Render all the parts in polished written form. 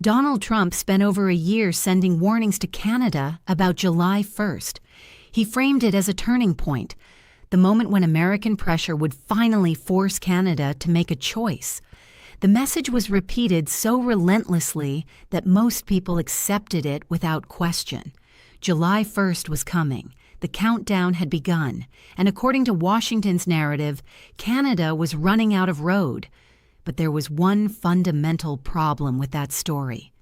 Donald Trump spent over a year sending warnings to Canada about July 1st. He framed it as a turning point, the moment when American pressure would finally force Canada to make a choice. The message was repeated so relentlessly that most people accepted it without question. July 1st was coming. The countdown had begun, and according to Washington's narrative, Canada was running out of road. But there was one fundamental problem with that story.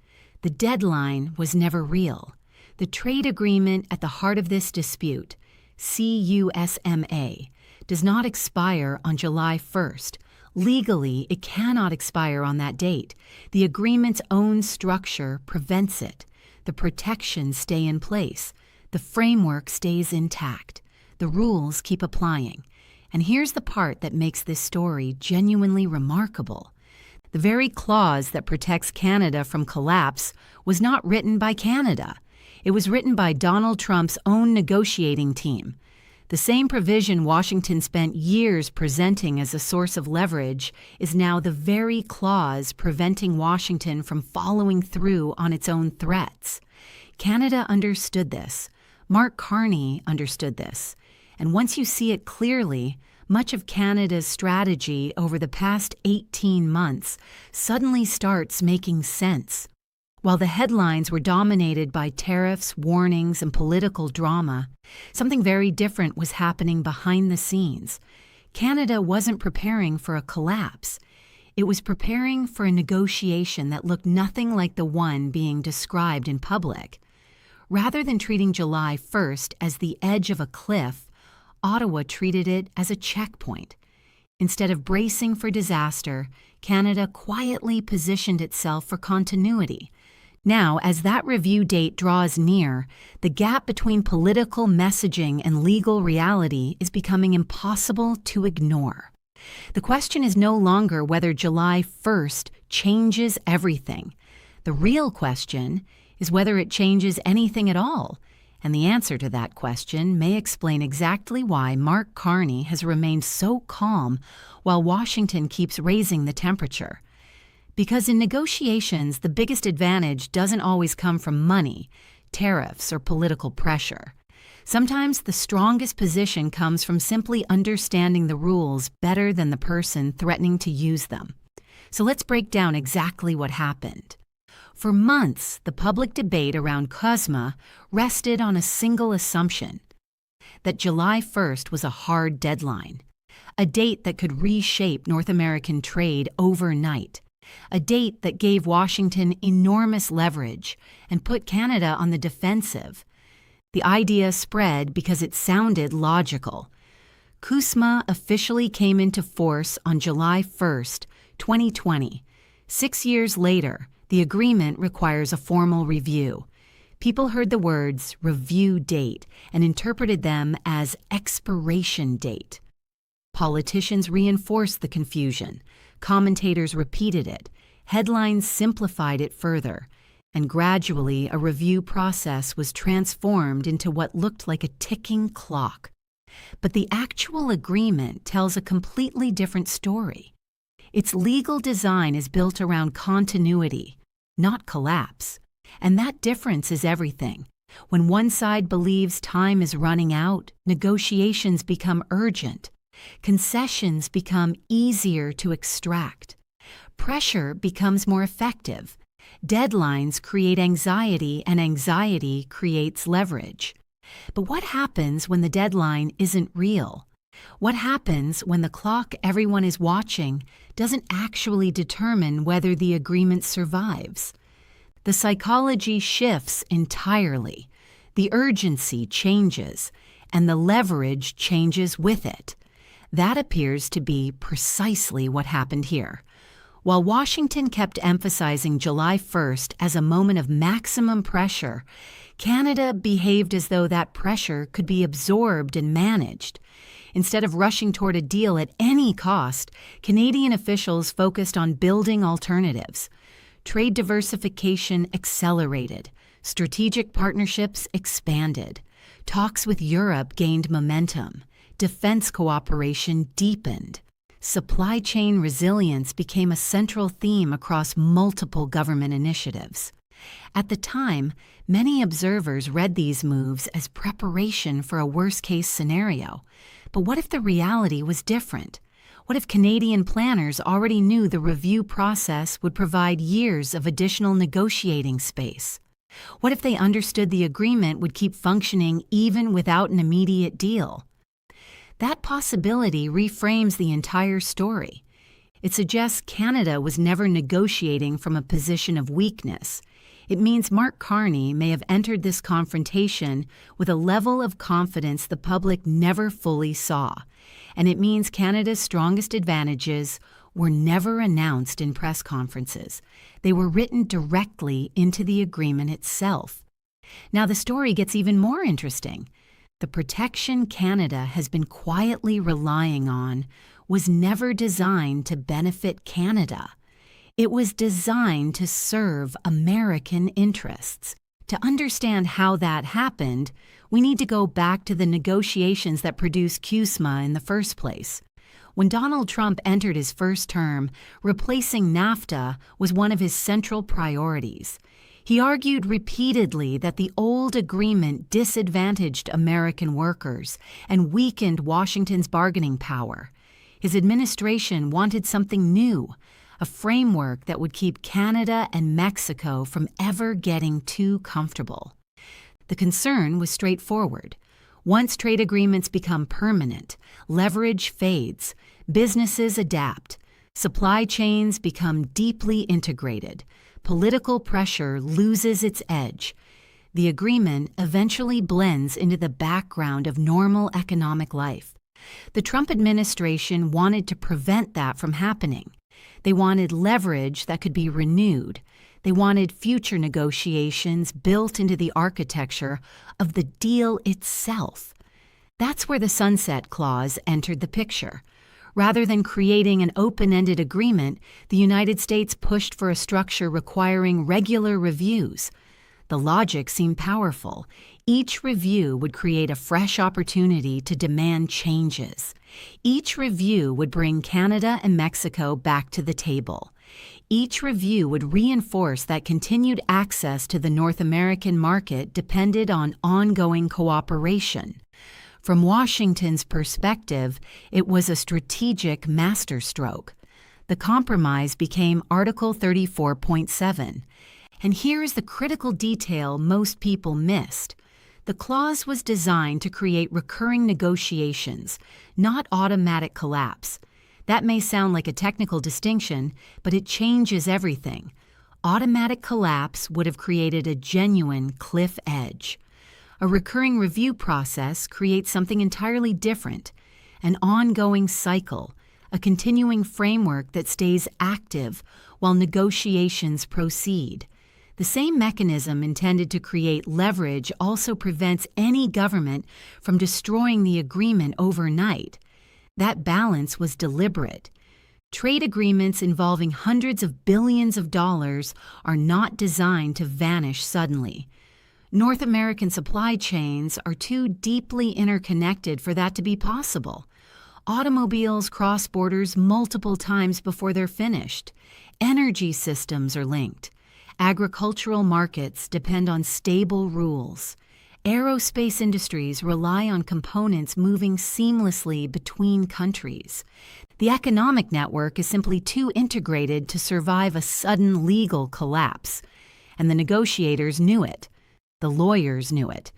The deadline was never real. The trade agreement at the heart of this dispute, CUSMA, does not expire on July 1st. Legally, it cannot expire on that date. The agreement's own structure prevents it. The protections stay in place. The framework stays intact. The rules keep applying. And here's the part that makes this story genuinely remarkable. The very clause that protects Canada from collapse was not written by Canada. It was written by Donald Trump's own negotiating team. The same provision Washington spent years presenting as a source of leverage is now the very clause preventing Washington from following through on its own threats. Canada understood this. Mark Carney understood this. And once you see it clearly, much of Canada's strategy over the past 18 months suddenly starts making sense. While the headlines were dominated by tariffs, warnings, and political drama, something very different was happening behind the scenes. Canada wasn't preparing for a collapse. It was preparing for a negotiation that looked nothing like the one being described in public. Rather than treating July 1st as the edge of a cliff, Ottawa treated it as a checkpoint. Instead of bracing for disaster, Canada quietly positioned itself for continuity. Now, as that review date draws near, the gap between political messaging and legal reality is becoming impossible to ignore. The question is no longer whether July 1st changes everything. The real question is whether it changes anything at all. And the answer to that question may explain exactly why Mark Carney has remained so calm while Washington keeps raising the temperature. Because in negotiations, the biggest advantage doesn't always come from money, tariffs, or political pressure. Sometimes the strongest position comes from simply understanding the rules better than the person threatening to use them. So let's break down exactly what happened. For months, the public debate around CUSMA rested on a single assumption, that July 1st was a hard deadline, a date that could reshape North American trade overnight, a date that gave Washington enormous leverage and put Canada on the defensive. The idea spread because it sounded logical. CUSMA officially came into force on July 1st, 2020. 6 years later, the agreement requires a formal review. People heard the words review date and interpreted them as expiration date. Politicians reinforced the confusion. Commentators repeated it. Headlines simplified it further. And gradually, a review process was transformed into what looked like a ticking clock. But the actual agreement tells a completely different story. Its legal design is built around continuity, not collapse. And that difference is everything. When one side believes time is running out, negotiations become urgent. Concessions become easier to extract. Pressure becomes more effective. Deadlines create anxiety, and anxiety creates leverage. But what happens when the deadline isn't real? What happens when the clock everyone is watching doesn't actually determine whether the agreement survives? The psychology shifts entirely. The urgency changes, and the leverage changes with it. That appears to be precisely what happened here. While Washington kept emphasizing July 1st as a moment of maximum pressure, Canada behaved as though that pressure could be absorbed and managed. Instead of rushing toward a deal at any cost, Canadian officials focused on building alternatives. Trade diversification accelerated. Strategic partnerships expanded. Talks with Europe gained momentum. Defense cooperation deepened. Supply chain resilience became a central theme across multiple government initiatives. At the time, many observers read these moves as preparation for a worst-case scenario. But what if the reality was different? What if Canadian planners already knew the review process would provide years of additional negotiating space? What if they understood the agreement would keep functioning even without an immediate deal? That possibility reframes the entire story. It suggests Canada was never negotiating from a position of weakness. It means Mark Carney may have entered this confrontation with a level of confidence the public never fully saw. And it means Canada's strongest advantages were never announced in press conferences. They were written directly into the agreement itself. Now the story gets even more interesting. The protection Canada has been quietly relying on was never designed to benefit Canada. It was designed to serve American interests. To understand how that happened, we need to go back to the negotiations that produced CUSMA in the first place. When Donald Trump entered his first term, replacing NAFTA was one of his central priorities. He argued repeatedly that the old agreement disadvantaged American workers and weakened Washington's bargaining power. His administration wanted something new, a framework that would keep Canada and Mexico from ever getting too comfortable. The concern was straightforward. Once trade agreements become permanent, leverage fades, businesses adapt, supply chains become deeply integrated, political pressure loses its edge. The agreement eventually blends into the background of normal economic life. The Trump administration wanted to prevent that from happening. They wanted leverage that could be renewed. They wanted future negotiations built into the architecture of the deal itself. That's where the Sunset Clause entered the picture. Rather than creating an open-ended agreement, the United States pushed for a structure requiring regular reviews. The logic seemed powerful. Each review would create a fresh opportunity to demand changes. Each review would bring Canada and Mexico back to the table. Each review would reinforce that continued access to the North American market depended on ongoing cooperation. From Washington's perspective, it was a strategic masterstroke. The compromise became Article 34.7. And here is the critical detail most people missed. The clause was designed to create recurring negotiations, not automatic collapse. That may sound like a technical distinction, but it changes everything. Automatic collapse would have created a genuine cliff edge. A recurring review process creates something entirely different, an ongoing cycle, a continuing framework that stays active while negotiations proceed. The same mechanism intended to create leverage also prevents any government from destroying the agreement overnight. That balance was deliberate. Trade agreements involving hundreds of billions of dollars are not designed to vanish suddenly. North American supply chains are too deeply interconnected for that to be possible. Automobiles cross borders multiple times before they're finished. Energy systems are linked. Agricultural markets depend on stable rules. Aerospace industries rely on components moving seamlessly between countries. The economic network is simply too integrated to survive a sudden legal collapse. And the negotiators knew it. The lawyers knew it.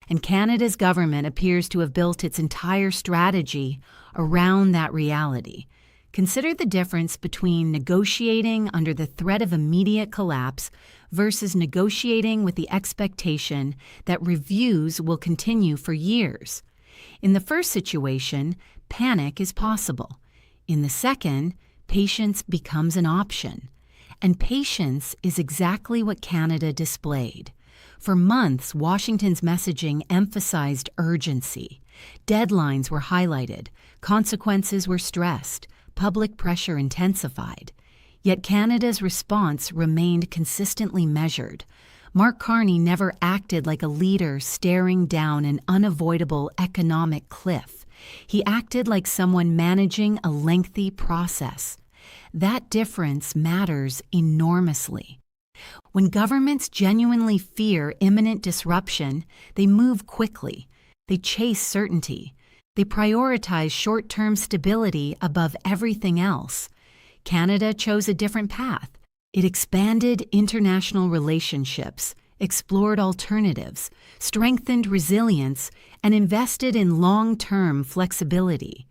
And Canada's government appears to have built its entire strategy around that reality. Consider the difference between negotiating under the threat of immediate collapse versus negotiating with the expectation that reviews will continue for years. In the first situation, panic is possible. In the second, patience becomes an option. And patience is exactly what Canada displayed. For months, Washington's messaging emphasized urgency. Deadlines were highlighted, consequences were stressed, public pressure intensified. Yet Canada's response remained consistently measured. Mark Carney never acted like a leader staring down an unavoidable economic cliff. He acted like someone managing a lengthy process. That difference matters enormously. When governments genuinely fear imminent disruption, they move quickly. They chase certainty. They prioritize short-term stability above everything else. Canada chose a different path. It expanded international relationships, explored alternatives, strengthened resilience, and invested in long-term flexibility.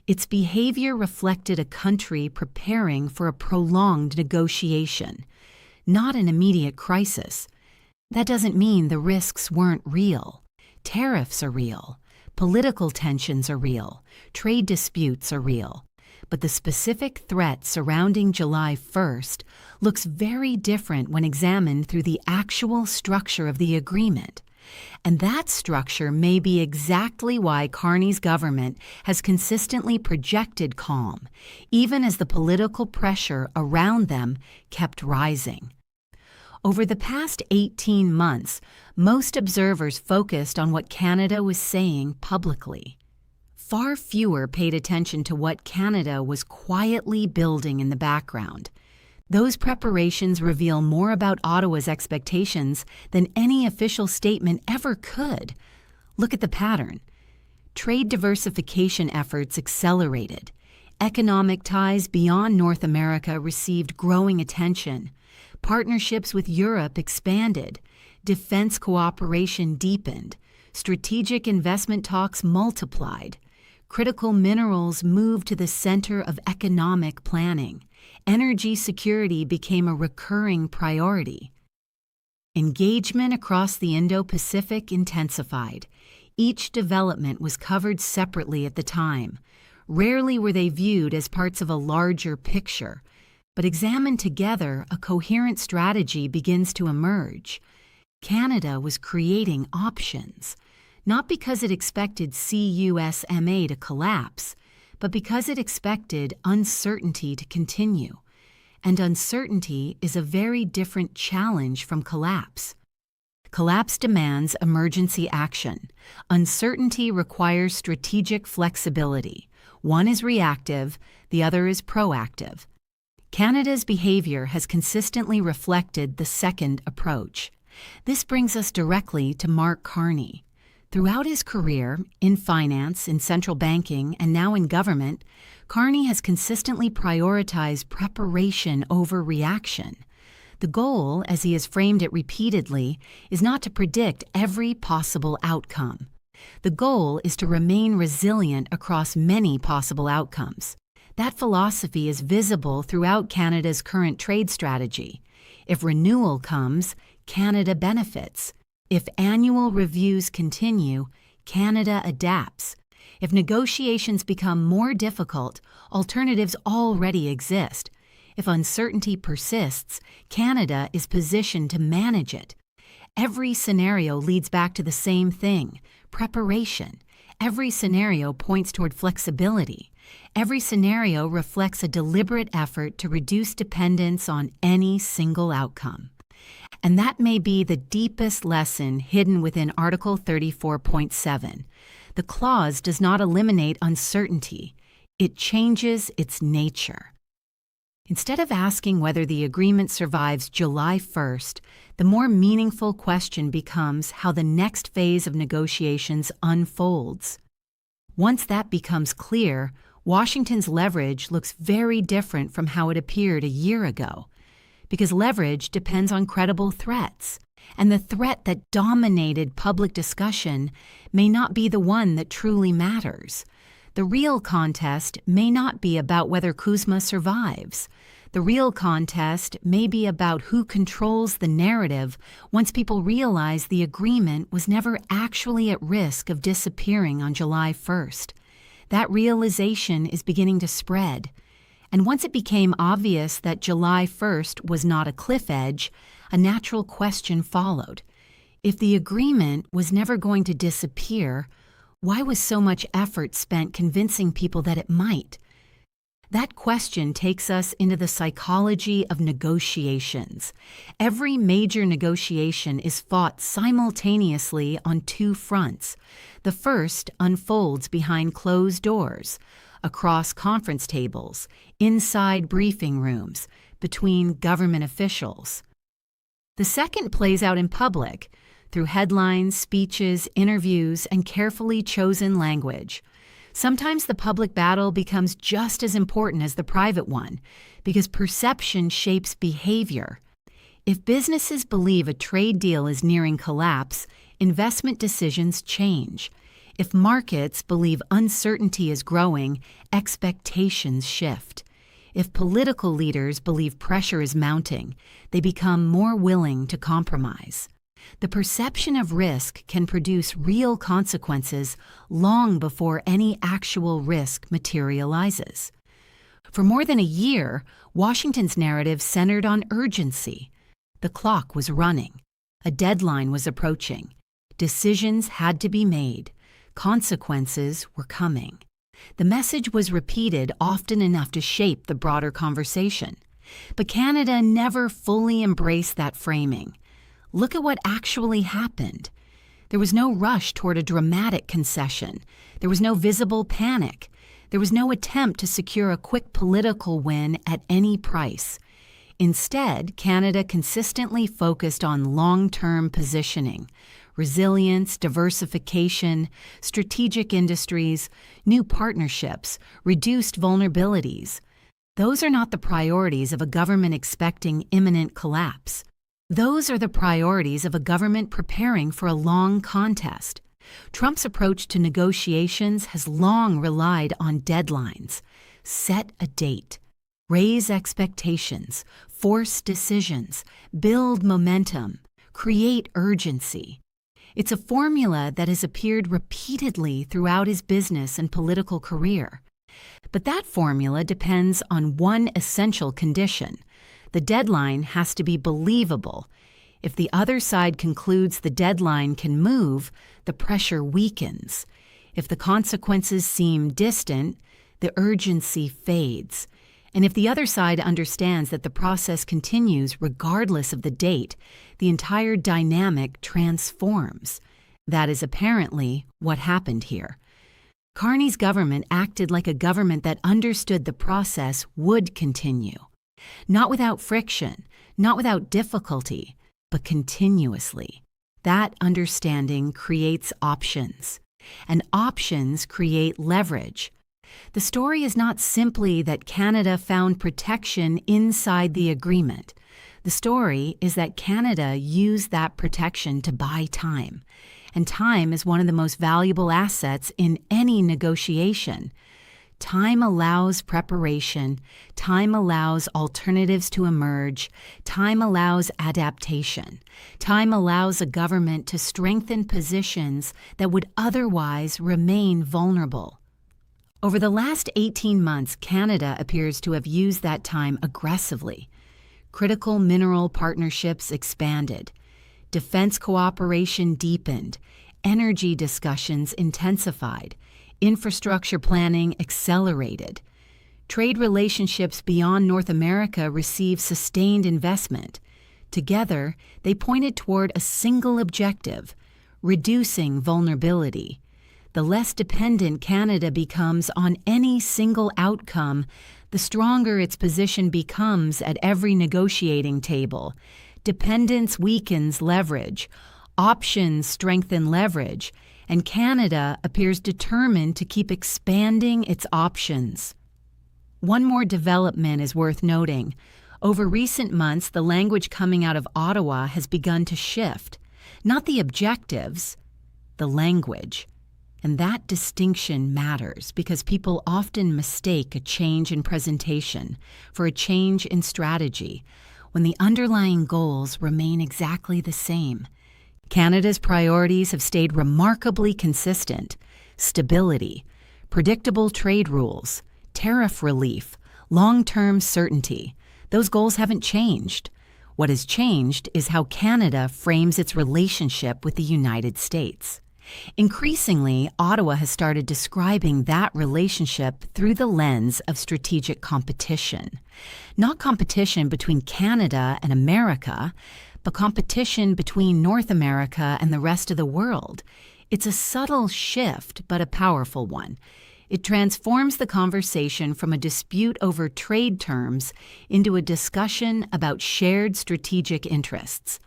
Its behavior reflected a country preparing for a prolonged negotiation, not an immediate crisis. That doesn't mean the risks weren't real. Tariffs are real. Political tensions are real. Trade disputes are real. But the specific threat surrounding July 1st looks very different when examined through the actual structure of the agreement. And that structure may be exactly why Carney's government has consistently projected calm, even as the political pressure around them kept rising. Over the past 18 months, most observers focused on what Canada was saying publicly. Far fewer paid attention to what Canada was quietly building in the background. Those preparations reveal more about Ottawa's expectations than any official statement ever could. Look at the pattern. Trade diversification efforts accelerated. Economic ties beyond North America received growing attention. Partnerships with Europe expanded. Defense cooperation deepened. Strategic investment talks multiplied. Critical minerals moved to the center of economic planning. Energy security became a recurring priority. Engagement across the Indo-Pacific intensified. Each development was covered separately at the time. Rarely were they viewed as parts of a larger picture, but examined together, a coherent strategy begins to emerge. Canada was creating options, not because it expected CUSMA to collapse, but because it expected uncertainty to continue. And uncertainty is a very different challenge from collapse. Collapse demands emergency action. Uncertainty requires strategic flexibility. One is reactive, the other is proactive. Canada's behavior has consistently reflected the second approach. This brings us directly to Mark Carney. Throughout his career, in finance, in central banking, and now in government, Carney has consistently prioritized preparation over reaction. The goal, as he has framed it repeatedly, is not to predict every possible outcome. The goal is to remain resilient across many possible outcomes. That philosophy is visible throughout Canada's current trade strategy. If renewal comes, Canada benefits. If annual reviews continue, Canada adapts. If negotiations become more difficult, alternatives already exist. If uncertainty persists, Canada is positioned to manage it. Every scenario leads back to the same thing: preparation. Every scenario points toward flexibility. Every scenario reflects a deliberate effort to reduce dependence on any single outcome. And that may be the deepest lesson hidden within Article 34.7. The clause does not eliminate uncertainty. It changes its nature. Instead of asking whether the agreement survives July 1st, the more meaningful question becomes how the next phase of negotiations unfolds. Once that becomes clear, Washington's leverage looks very different from how it appeared a year ago, because leverage depends on credible threats, and the threat that dominated public discussion may not be the one that truly matters. The real contest may not be about whether CUSMA survives. The real contest may be about who controls the narrative once people realize the agreement was never actually at risk of disappearing on July 1st. That realization is beginning to spread. And once it became obvious that July 1st was not a cliff edge, a natural question followed. If the agreement was never going to disappear, why was so much effort spent convincing people that it might? That question takes us into the psychology of negotiations. Every major negotiation is fought simultaneously on two fronts. The first unfolds behind closed doors, across conference tables, inside briefing rooms, between government officials. The second plays out in public, through headlines, speeches, interviews, and carefully chosen language. Sometimes the public battle becomes just as important as the private one, because perception shapes behavior. If businesses believe a trade deal is nearing collapse, investment decisions change. If markets believe uncertainty is growing, expectations shift. If political leaders believe pressure is mounting, they become more willing to compromise. The perception of risk can produce real consequences long before any actual risk materializes. For more than a year, Washington's narrative centered on urgency. The clock was running. A deadline was approaching. Decisions had to be made. Consequences were coming. The message was repeated often enough to shape the broader conversation. But Canada never fully embraced that framing. Look at what actually happened. There was no rush toward a dramatic concession. There was no visible panic. There was no attempt to secure a quick political win at any price. Instead, Canada consistently focused on long-term positioning, resilience, diversification, strategic industries, new partnerships, reduced vulnerabilities. Those are not the priorities of a government expecting imminent collapse. Those are the priorities of a government preparing for a long contest. Trump's approach to negotiations has long relied on deadlines. Set a date. Raise expectations. Force decisions. Build momentum. Create urgency. It's a formula that has appeared repeatedly throughout his business and political career. But that formula depends on one essential condition. The deadline has to be believable. If the other side concludes the deadline can move, the pressure weakens. If the consequences seem distant, the urgency fades. And if the other side understands that the process continues regardless of the date, the entire dynamic transforms. That is apparently what happened here. Carney's government acted like a government that understood the process would continue. Not without friction, not without difficulty, but continuously. That understanding creates options, and options create leverage. The story is not simply that Canada found protection inside the agreement. The story is that Canada used that protection to buy time, and time is one of the most valuable assets in any negotiation. Time allows preparation, time allows alternatives to emerge, time allows adaptation, time allows a government to strengthen positions that would otherwise remain vulnerable. Over the last 18 months, Canada appears to have used that time aggressively. Critical mineral partnerships expanded, defense cooperation deepened, energy discussions intensified, infrastructure planning accelerated. Trade relationships beyond North America received sustained investment. Together, they pointed toward a single objective: reducing vulnerability. The less dependent Canada becomes on any single outcome, the stronger its position becomes at every negotiating table. Dependence weakens leverage. Options strengthen leverage. And Canada appears determined to keep expanding its options. One more development is worth noting. Over recent months, the language coming out of Ottawa has begun to shift. Not the objectives, the language. And that distinction matters because people often mistake a change in presentation for a change in strategy when the underlying goals remain exactly the same. Canada's priorities have stayed remarkably consistent: stability, predictable trade rules, tariff relief, long-term certainty. Those goals haven't changed. What has changed is how Canada frames its relationship with the United States. Increasingly, Ottawa has started describing that relationship through the lens of strategic competition. Not competition between Canada and America, but competition between North America and the rest of the world. It's a subtle shift, but a powerful one. It transforms the conversation from a dispute over trade terms into a discussion about shared strategic interests.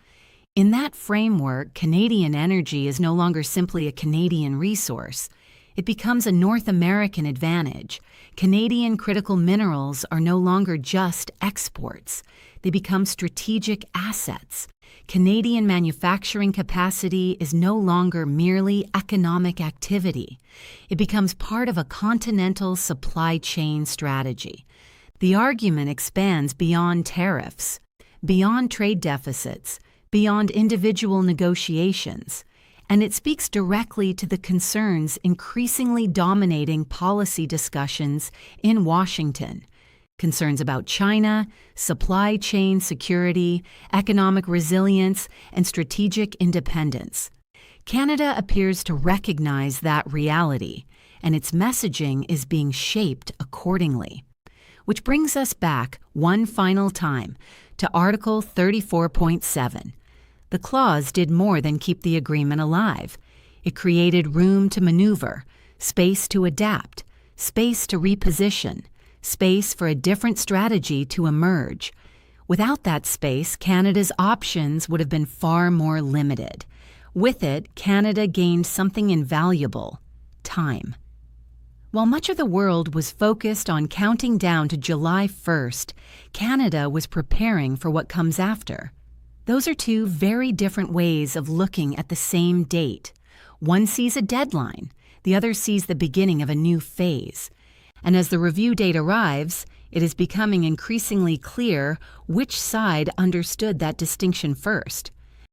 In that framework, Canadian energy is no longer simply a Canadian resource. It becomes a North American advantage. Canadian critical minerals are no longer just exports. They become strategic assets. Canadian manufacturing capacity is no longer merely economic activity. It becomes part of a continental supply chain strategy. The argument expands beyond tariffs, beyond trade deficits, beyond individual negotiations, and it speaks directly to the concerns increasingly dominating policy discussions in Washington. Concerns about China, supply chain security, economic resilience, and strategic independence. Canada appears to recognize that reality, and its messaging is being shaped accordingly. Which brings us back one final time to Article 34.7. The clause did more than keep the agreement alive. It created room to maneuver, space to adapt, space to reposition, space for a different strategy to emerge. Without that space, Canada's options would have been far more limited. With it, Canada gained something invaluable: time. While much of the world was focused on counting down to July 1st, Canada was preparing for what comes after. Those are two very different ways of looking at the same date. One sees a deadline, the other sees the beginning of a new phase. And as the review date arrives, it is becoming increasingly clear which side understood that distinction first.